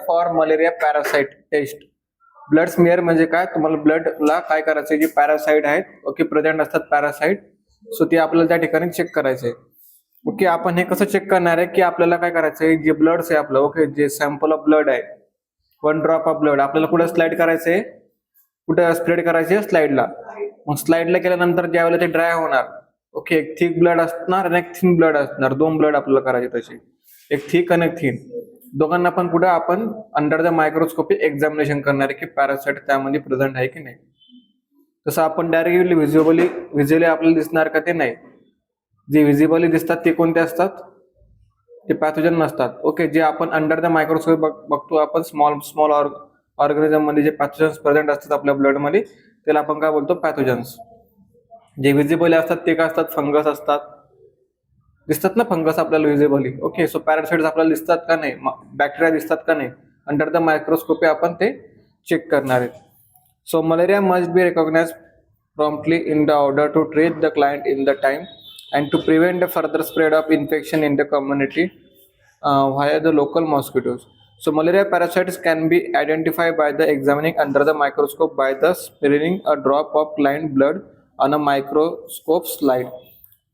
For malaria parasite test. Blood smear म्हणजे काय, तुम्हाला ब्लडला काय करायचं, जे पॅरासाइट आहेत ओके प्रेझेंट असतात पॅरासाइट, सो ते आपल्याला त्या ठिकाणी चेक करायचंय. ओके आपण हे कसं चेक करणार आहे की आपल्याला काय करायचंय, जे ब्लड आहे आपलं ओके, जे सॅम्पल ऑफ ब्लड आहे 1 ड्रॉप ऑफ ब्लड आपल्याला कुठे स्लाइड करायचंय, कुठे स्प्रेड करायचे स्लाइडला. मग स्लाइडला केल्यानंतर ज्यावेळेला ते ड्राय होणार ओके, एक थिक ब्लड असणार आणि एक थिन ब्लड असणार, 2 ब्लड आपल्याला करायचे तसे, एक थिक आणि एक थिन. दोघांना पण कुठे आपण अंडर द मायक्रोस्कोपी एक्झामिनेशन करणार आहे की पॅरासाइट त्यामध्ये प्रेझेंट आहे की नाही. तसं आपण डायरेक्टली व्हिज्युअली आपल्याला दिसणार का ते नाही. जे व्हिजिबली दिसतात ते कोणते असतात, ते पॅथोजन नसतात ओके. जे आपण अंडर द मायक्रोस्कोप बघतो आपण स्मॉल ऑर्गॅनिझम मध्ये जे पॅथोजन्स प्रेझेंट असतात आपल्या ब्लड मध्ये, त्याला आपण काय बोलतो, पॅथोजन्स. जे व्हिजिबली असतात ते काय असतात, फंगस असतात, दिसतात ना फंगस आपल्याला व्हिजिबली ओके. सो पॅरासाइट्स आपल्याला दिसतात का नाही, बॅक्टेरिया दिसतात का नाही, अंडर द मायक्रोस्कोपी आपण ते चेक करणार आहेत. So malaria must be recognised promptly in the order to treat the client in the time and to prevent the further spread of infection in the community via the local mosquitoes. So malaria parasites can be identified by the examining under the microscope by the smearing a drop of client blood on a microscope slide.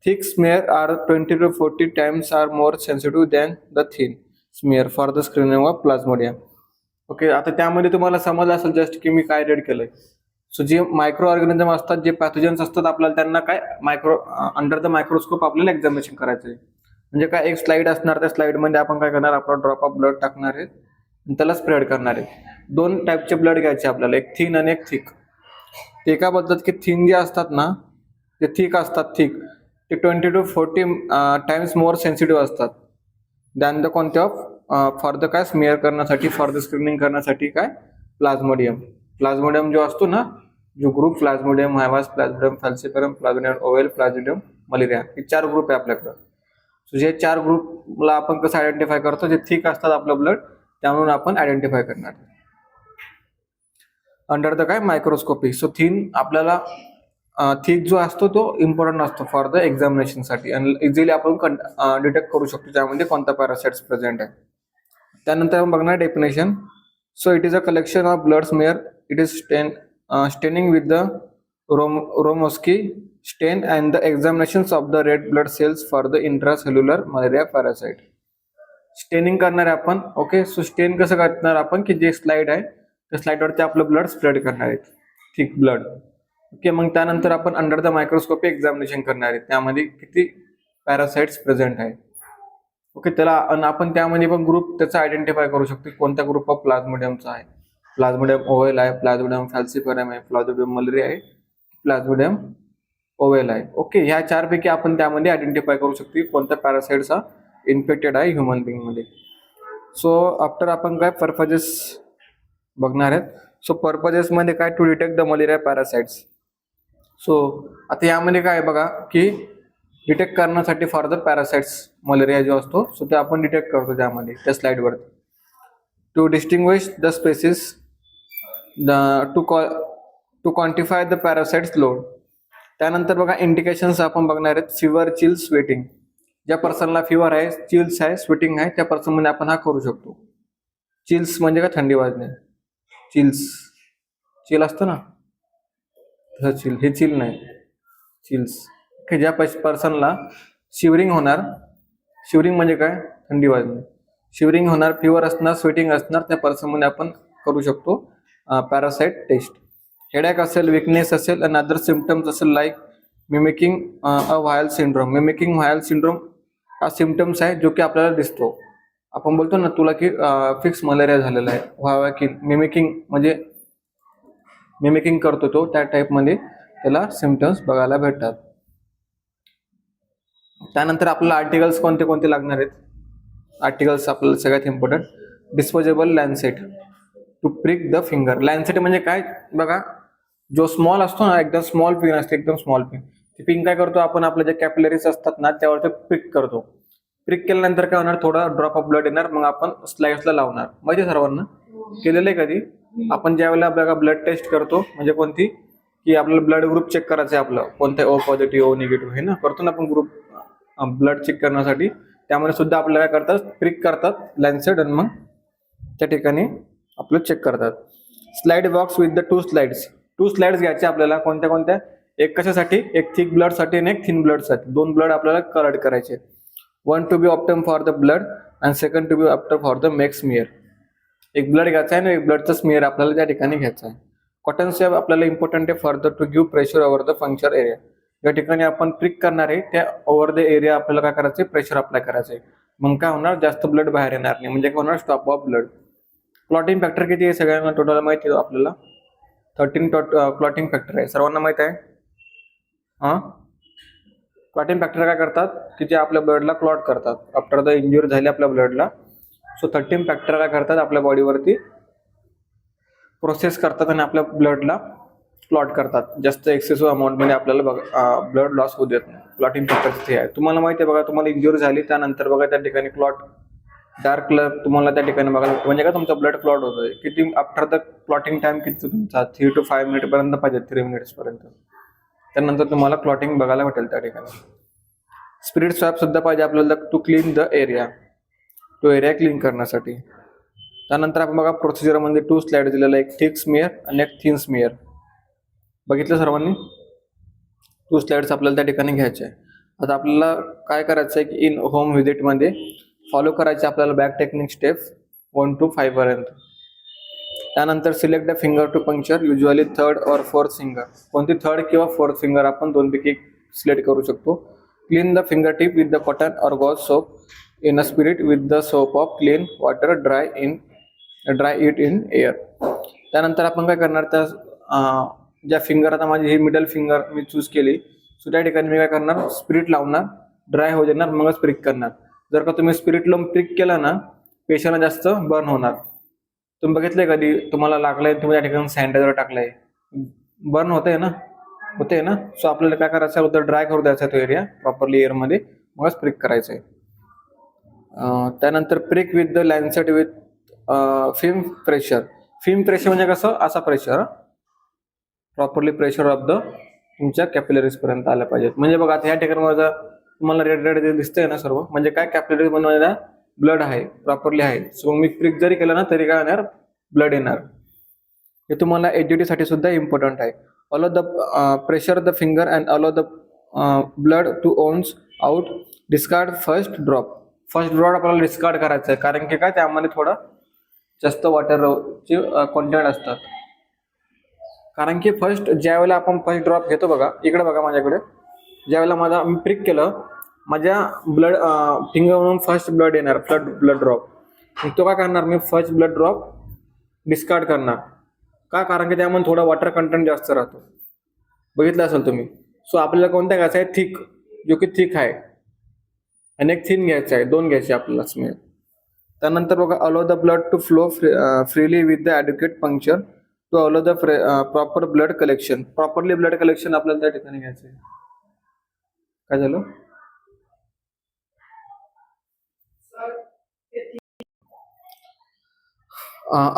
Thick smear are 20 to 40 times are more sensitive than the thin smear for the screening of plasmodium. Okay आता त्यामध्ये तुम्हाला समजलं असेल just की मी काय red केलंय. So जे micro organism असतात, जे पॅथोजन्स असतात, आपल्याला त्यांना काय अंडर द मायक्रोस्कोप आपल्याला एक्झामिनेशन करायचं आहे. म्हणजे काय, एक स्लाइड असणार, त्या स्लाइड मध्ये आपण काय करणार, आपला ड्रॉप ऑफ ब्लड टाकणार आहे आणि त्याला स्प्रेड करणार आहे. 2 टाईपचे ब्लड घ्यायचे आपल्याला, एक थिन आणि एक थिक. ते एका बोलतात की थिन जे असतात ना, ते थिक असतात, थिक ते 20 to 40 टाइम्स मोर सेन्सिटिव्ह असतात दॅन द कोणत्या ऑफ फॉर द काय स्मिअर करण्यासाठी, फॉर द स्क्रीनिंग करण्यासाठी काय प्लाझ्मोडियम. प्लाझ्मोडियम जो असतो ना, जो ग्रुप प्लाझ्मोडियम हायवास, plasmodium falciparum, plasmodium ovale, plasmodium malaria, हे 4 ग्रुप आहे आपल्याकडं. सो जे 4 ग्रुपला आपण कसं आयडेंटिफाय करतो, जे थिक असतात आपलं ब्लड त्यामुळे आपण आयडेंटिफाय करणार अंडर द काय मायक्रोस्कोपी. सो थिन आपल्याला थिक जो असतो तो इम्पॉर्टंट असतो फॉर द एक्झामिनेशन साठी आणि इझिली आपण डिटेक्ट करू शकतो त्यामध्ये कोणता पॅरासाइट्स प्रेझेंट आहे. त्यानंतर आपण बघणार definition. So it is a collection of blood smear, it is staining with the Romoski stain and the examinations of the red blood cells for the intracellular malaria parasite. Staining करणार आहे आपण okay. So स्टेन कसं करणार आपण की जे slide आहे त्या स्लाइडवरती आपलं ब्लड स्प्रेड करणार आहे, थिक ब्लड ओके. मग त्यानंतर आपण अंडर द मायक्रोस्कोपी एक्झामिनेशन करणार आहे, त्यामध्ये किती पॅरासाइट्स प्रेझेंट आहे ओके. त्याला आपण त्यामध्ये पण ग्रुप त्याचा आयडेंटिफाय करू शकतो, कोणत्या ग्रुप ऑफ प्लाझ्मोडियमचा आहे. प्लाझ्मोडियम ओवेल आहे, प्लाझ्मोडियम फॅल्सिफरम आहे, प्लाझ्मोडियम मलेरिया आहे, प्लाझ्मोडियम ओवेल आहे ओके. ह्या 4 पैकी आपण त्यामध्ये आयडेंटिफाय करू शकतो कोणत्या पॅरासाइट्सचा इन्फेक्टेड आहे ह्युमन बिंग मध्ये. सो आफ्टर आपण काय पर्पजेस बघणार आहेत. सो पर्पजेस मध्ये काय, to detect the malaria parasites. So आता यामध्ये काय बघा की डिटेक्ट करण्यासाठी फॉर द पॅरासाइट्स मलेरिया जो असतो, सो ते आपण डिटेक्ट करतो त्यामध्ये त्या स्लाइडवरती. To distinguish the species, to quantify the parasites load. त्यानंतर बघा इंडिकेशन्स आपण बघणार आहेत. Fever, chill, sweating. ज्या पर्सनला फिवर आहे, चिल्स आहे, स्वेटिंग आहे, त्या पर्सन मध्ये आपण हा करू शकतो. चिल्स म्हणजे काय, थंडी वाजणे, चिल असतं ना चिल, हे चिल नाही, चिल्स की ज्या पर्सनला शिवरिंग होणार, शिवरिंग म्हणजे काय, थंडी वाजणे, शिवरिंग होणार, फिवर असणार, स्वेटिंग असणार, त्या पर्सन मध्ये आपण करू शकतो पॅरासाइट टेस्ट. हेडॅक असेल, विकनेस असेल आणि अदर सिम्पटम्स असेल लाईक मिमिकिंग अ व्हायल सिंड्रोम. मिमिकिंग व्हायल सिंड्रोम हा सिम्पटम्स आहे जो की आपल्याला दिसतो. आपण बोलतो ना तुला की फिक्स मलेरिया झालेला आहे, व्हावा की मिमिकिंग म्हणजे मिमिकिंग करतो तो, त्या टाइप मध्ये त्याला सिम्पटम्स बघायला भेटतात. त्यानंतर आपल्याला आर्टिकल्स कोणते कोणते लागणार आहेत. आर्टिकल्स आपल्याला सगळ्यात important, disposable lancet to prick the finger. Lancet म्हणजे काय बघा, जो स्मॉल असतो ना, एकदम स्मॉल पिन असते, एकदम स्मॉल पिन. ती पिन काय करतो आपण, आपल्या जे कॅपिलरीज असतात ना त्यावरती प्रिक करतो. प्रिक केल्यानंतर काय होणार, थोडा ड्रॉप ऑफ ब्लड येणार, मग आपण स्लाइड्सला लावणार. माहिती सर्वांना केलेलं आहे कधी. आपण ज्या वेळेला आपल्याला ब्लड टेस्ट करतो, म्हणजे कोणती की आपल्याला ब्लड ग्रुप चेक करायचं आहे आपलं, कोणतं ओ पॉझिटिव्ह ओ निगेटिव्ह हे ना करतो ना आपण ग्रुप ब्लड चेक करण्यासाठी, त्यामुळे सुद्धा आपल्याला काय करतात, प्रिक करतात लॅन्सेट आणि मग त्या ठिकाणी आपलं चेक करतात. Slide box with the 2 slides घ्यायचे आपल्याला. कोणत्या कोणत्या? एक कशासाठी? एक थिक ब्लडसाठी आणि एक थिन ब्लडसाठी. 2 ब्लड आपल्याला कलेक्ट करायचे. 1 to be obtain for the blood and second to be obtain for the make smear. एक ब्लड घ्यायचा आहे आणि एक ब्लडचा स्मिअर आपल्याला त्या ठिकाणी घ्यायचा आहे. कॉटन स्वॅब आपल्याला इम्पॉर्टंट आहे for the two give pressure over the puncture area. या ठिकाणी आपण प्रिक करणार आहे त्या ओव्हर द एरिया आपल्याला काय करायचं आहे? प्रेशर अप्लाय करायचं आहे. मग काय होणार? जास्त ब्लड बाहेर येणार नाही. म्हणजे काय होणार? Stop of blood. Clotting factor किती आहे? सगळ्यांना टोटल माहिती आहे आपल्याला. 13 क्लॉटिंग फॅक्टर आहे. सर्वांना माहित आहे. क्लॉटिंग फॅक्टर काय करतात की जे आपल्या ब्लडला क्लॉट करतात. आफ्टर द इंज्युरी झाली आपल्या ब्लडला, सो 13 फॅक्टर काय करतात? आपल्या बॉडीवरती प्रोसेस करतात आणि आपल्या ब्लडला क्लॉट करतात. जास्त एक्सेसिव्ह अमाऊंटमध्ये आपल्याला ब्लड लॉस होऊ देत नाही. क्लॉटिंग फॅक्टर तिथे आहे. तुम्हाला माहिती आहे बघा, तुम्हाला इंज्युरी झाली त्यानंतर बघा त्या ठिकाणी क्लॉट डार्क कलर तुम्हाला त्या ठिकाणी बघायला भेटतो. म्हणजे का? तुमचा ब्लड क्लॉट होतोय. किती आफ्टर द क्लॉटिंग टाइम किती तुमचा? 3 to 5 मिनिट पर्यंत पाहिजे. 3 मिनिट्स पर्यंत. त्यानंतर तुम्हाला क्लॉटिंग बघायला भेटेल त्या ठिकाणी. स्पिरिट स्वॅप सुद्धा पाहिजे आपल्याला टू क्लीन द एरिया. तो एरिया क्लीन करण्यासाठी. त्यानंतर आपण बघा प्रोसिजरमध्ये 2 स्लाइड दिलेला, एक थिक स्मिअर आणि एक थिन स्मिअर. बघितलं सर्वांनी? 2 स्लाइड्स आपल्याला त्या ठिकाणी घ्यायचे आहे. आता आपल्याला काय करायचं आहे की इन होम व्हिजिटमध्ये फॉलो करायचे आपल्याला बॅक टेक्निक स्टेप्स 1 to 5 पर्यंत. त्यानंतर select the finger to puncture, usually 3rd or 4th finger. कोणती 3rd किंवा 4th फिंगर आपण दोनपैकी सिलेक्ट करू शकतो. Clean the finger tip with the cotton or gauze soap in a spirit with the soap of clean water, dry it in air. त्यानंतर आपण काय करणार? त्या ज्या फिंगर, आता माझी ही मिडल फिंगर मी चूज केली, सो त्या ठिकाणी मी काय करणार? स्पिरिट लावणार, ड्राय हो देणार, मगच प्रिक करणार. जर का तुम्ही स्पिरिट लावून प्रिक केला ना, पेशंटला जास्त बर्न होणार. तुम्ही बघितलंय कधी? तुम्हाला लागलंय, तुम्ही त्या ठिकाणी सॅनिटायझर टाकलंय, बर्न होतंय ना? होते ना? सो आपल्याला काय करायचं आहे? उद्या ड्राय करू द्यायचा तो एरिया प्रॉपरली एअरमध्ये, मगच प्रिक करायचं आहे. त्यानंतर prick with the Lancet with film pressure. Film pressure म्हणजे कसं? असा pressure, properly pressure of the तुमच्या कॅपिलरीज पर्यंत आलं पाहिजे. म्हणजे बघा आता या ठिकाणी माझं तुम्हाला रेड रेड दिसतंय ना सर्व, म्हणजे काय? कॅपिलरीज मध्ये ब्लड आहे, प्रॉपरली आहे. सो मी प्रिक जरी केलं ना तरी काय होणार? ब्लड येणार. हे तुम्हाला एचडीटी साठी सुद्धा इम्पॉर्टंट आहे. Allow the pressure the finger and allow the blood to ooze out. Discard first drop. First drop आपल्याला डिस्कार्ड करायचं आहे, कारण की काय? त्यामध्ये थोडं जास्त वॉटरचे कॉन्टेंट असतात. कारण की ज्या वेळेला आपण फर्स्ट ड्रॉप घेतो बघा, इकडे बघा माझ्याकडे, ज्या वेळेला मी प्रिक केलं, माझ्या ब्लड फिंगरवरून फर्स्ट ब्लड येणार, ब्लड ड्रॉप. तो काय करणार? मी फर्स्ट ब्लड ड्रॉप डिस्कार्ड करणार. का? कारण की त्यामध्ये थोडा वॉटर कंटेंट जास्त राहतो. बघितलं असेल तुम्ही. सो आपल्याला कोणत्या घ्यायचा आहे? थिक, जो की थिक आहे, आणि एक थिन घ्यायचा आहे. 2 घ्यायचे आपल्याला स्मेल. त्यानंतर बघा allow the blood to flow freely with the adequate puncture to allow the proper blood collection. Properly blood collection आपल्याला त्या ठिकाणी घ्यायचं आहे. काय झालं?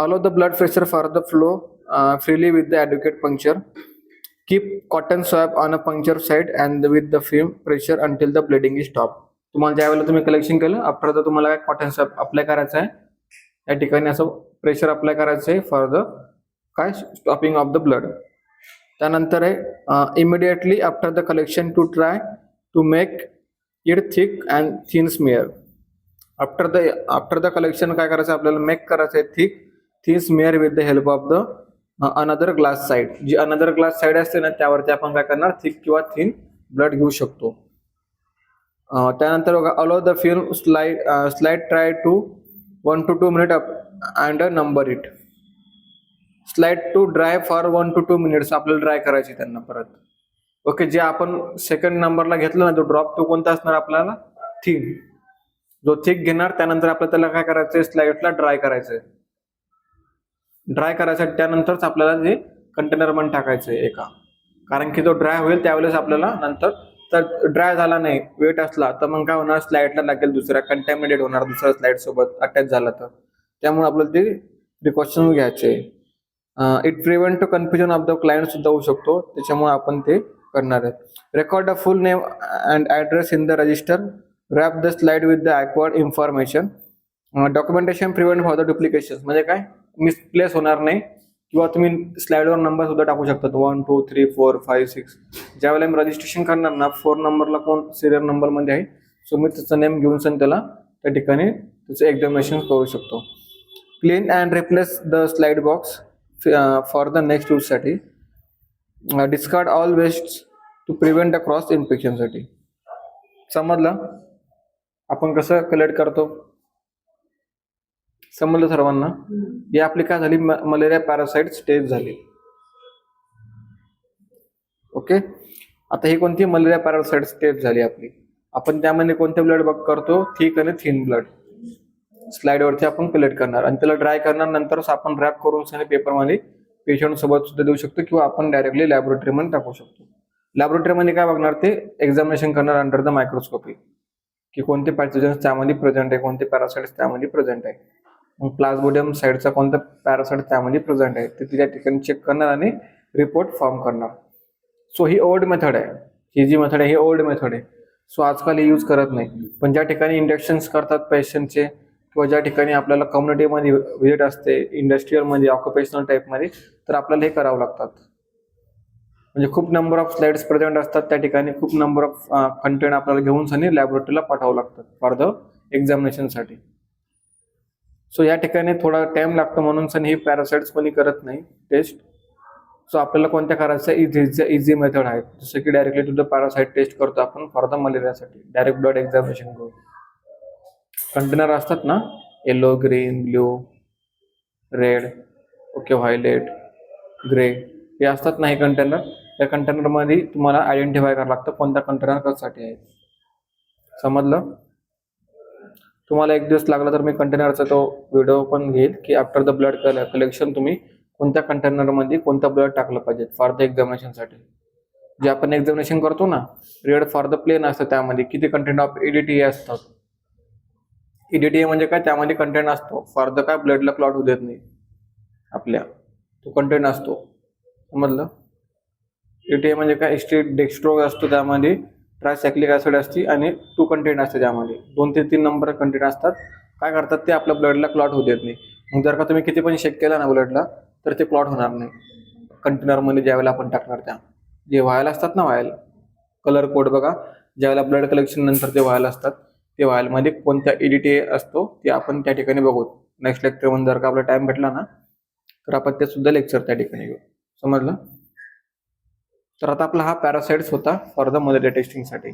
allow the blood pressure for the flow freely with the adequate puncture. Keep cotton swab on a puncture side and with the firm pressure until the bleeding is stopped. तुम्हाला ज्यावेळेला तुम्ही कलेक्शन केलं, आफ्टर द तुम्हाला काय cotton swab apply करायचं आहे. या ठिकाणी असं प्रेशर अप्लाय करायचं आहे फॉर द काय? Stopping of the blood. त्यानंतर आहे immediately after the collection to try to make it thick and thin smear. After the collection काय करायचं? आपल्याला मेक करायचं आहे thin smear with the help of the another glass side. जी another glass side असते ना, त्यावरती आपण काय करणार? थिक किंवा थिन ब्लड घेऊ शकतो. त्यानंतर बघा allow the film slide dry to 1 to 2 minute and number it. Slide to dry for 1 to 2 minutes आपल्याला ड्राय करायची त्यांना परत. ओके, जे आपण सेकंड नंबरला घेतलं ना तो ड्रॉप, तो कोणता असणार आपल्याला? थिन. जो थिक घेणार त्यानंतर आपल्याला त्याला काय करायचंय? स्लाइडला ड्राय करायचंय. ड्राय करायसाठी त्यानंतरच आपल्याला जे कंटेनर मध्ये टाकायचंय एका, कारण की तो ड्राय होईल त्यावेळेस आपल्याला नंतर, तर ड्राय झाला नाही, वेट असला तर मग काय होणार? स्लाइडला लागेल, दुसऱ्या कंटॅमिनेट होणार दुसऱ्या स्लाइड सोबत अटॅच झाला तर. त्यामुळे आपल्याला ते प्रिकॉशन घ्यायचे. It prevent confusion of the client सुद्धा होऊ शकतो, त्याच्यामुळे आपण ते करणार आहे. Record the full name and address in the register. Wrap the slide with the acquired information documentation prevent for the duplication म्हणजे काय, मिसप्लेस होणार नाही किंवा तुम्ही स्लाइडवर नंबर सुद्धा टाकू शकता 1 2 3 4 5 6. ज्यावेळेला मी रजिस्ट्रेशन करणार ना 4 नंबरला कोण सिरियल नंबर मध्ये आहे, सो मी त्याचं नेम घेऊन सण त्याला त्या ठिकाणी त्याचं एक्झामिनेशन करू शकतो. Clean and replace the slide box for the next use साठी. Discard all waste to prevent the cross infection साठी. समजलं आपण कसं कलेक्ट करतो, समजलं सर्वांना. ही आपली काय झाली, मलेरिया पॅरासाइट स्टेज झाली. ओके, आता ही कोणती मलेरिया पॅरासाइट स्टेज झाली आपली. आपण त्यामध्ये कोणते ब्लड बघ करतो, थिक आणि थिन ब्लड स्लाइडवरती आपण कलेक्ट करणार आणि त्याला ड्राय करणार, नंतरच आपण रॅप करून पेपरमध्ये पेशंट सोबत सुद्धा देऊ शकतो किंवा आपण डायरेक्टली लॅबोरेटरीमध्ये टाकू शकतो. लॅबोरेटरीमध्ये काय बघणार, ते एक्झामिनेशन करणार अंडर द मायक्रोस्कोपी की कोणते पॅथोजन्स त्यामध्ये प्रेझेंट आहे, कोणते पॅरासाइट्स त्यामध्ये प्रेझेंट आहे, मग प्लाझ्मोडियम साईडचा कोणता पॅरासाइट त्यामध्ये प्रेझेंट आहे ते त्या ठिकाणी चेक करणार आणि रिपोर्ट फॉर्म करणार. सो ही ओल्ड मेथड आहे, ही जी मेथड आहे ही ओल्ड मेथड आहे. सो आजकाल ही यूज करत नाही, पण ज्या ठिकाणी इंडक्शन्स करतात पेशंटचे किंवा ज्या ठिकाणी आपल्याला कम्युनिटीमध्ये व्हिजिट असते, इंडस्ट्रीयलमध्ये, ऑक्युपेशनल टाईपमध्ये, तर आपल्याला हे करावं लागतात. म्हणजे खूप नंबर ऑफ स्लाइड्स प्रेझेंट असतात त्या ठिकाणी, खूप नंबर ऑफ कंटेंट आपल्याला घेऊन सनी लॅबोरेटरीला पाठवावं लागतात फॉर द एक्झामिनेशनसाठी. सो या ठिकाणी थोडा टाइम लागतो म्हणून सनी ही पॅरासाइट्स कोणी करत नाही टेस्ट. सो आपल्याला कोणत्या करायचं, इझी मेथड आहे, जसं की directly to the parasite test करतो आपण फॉर द मलेरियासाठी. डायरेक्ट ब्लड एक्झामिनेशन करू. कंटेनर असतात ना, yellow, green, blue, red, okay, violet, grey, हे असतात ना हे कंटेनर. त्या कंटेनरमध्ये तुम्हाला आयडेंटिफाय करावं लागतं कोणत्या कंटेनर कशासाठी आहे. समजलं. तुम्हाला एक दिवस लागला तर मी कंटेनरचा तो व्हिडिओ पण घेईल की आफ्टर द ब्लड कलेक्शन तुम्ही कोणत्या कंटेनरमध्ये कोणता ब्लड टाकलं पाहिजे फॉर द एक्झामिनेशनसाठी. जे आपण एक्झामिनेशन करतो ना, रेड फॉर द प्लेन असतं, त्यामध्ये किती कंटेंट ऑफ EDTA असतात. EDTA म्हणजे काय, त्यामध्ये कंटेंट असतो फॉर द काय, ब्लडला क्लॉट होऊ देत नाही आपल्या, तो कंटेंट असतो. समजलं. EDTA म्हणजे काय, डेक्स्ट्रो असतो, त्यामध्ये ट्रायसायक्लिक ऍसिड असते आणि 2 कंटेंट असते, त्यामध्ये 2 ते 3 नंबर कंटेंट असतात. काय करतात ते, आपल्या ब्लडला क्लॉट होऊ देत नाही. मग जर का तुम्ही किती पण शेक केला ना ब्लडला, तर ते क्लॉट होणार नाही कंटेनरमध्ये ज्यावेळेला आपण टाकणार. त्या जे व्हायल असतात ना, व्हायल कलर कोड बघा, ज्यावेळेला ब्लड कलेक्शन नंतर ते व्हायल असतात, ते व्हायलमध्ये कोणता EDTA असतो ते आपण त्या ठिकाणी बघू. नेक्स्ट लेक्चरमध्ये जर का आपला टाइम भेटला ना, तर आपण ते सुद्धा लेक्चर त्या ठिकाणी घेऊ. समजलं. तर आता आपला हा पॅरासाइट्स होता फॉर द मलेरिया टेस्टिंगसाठी.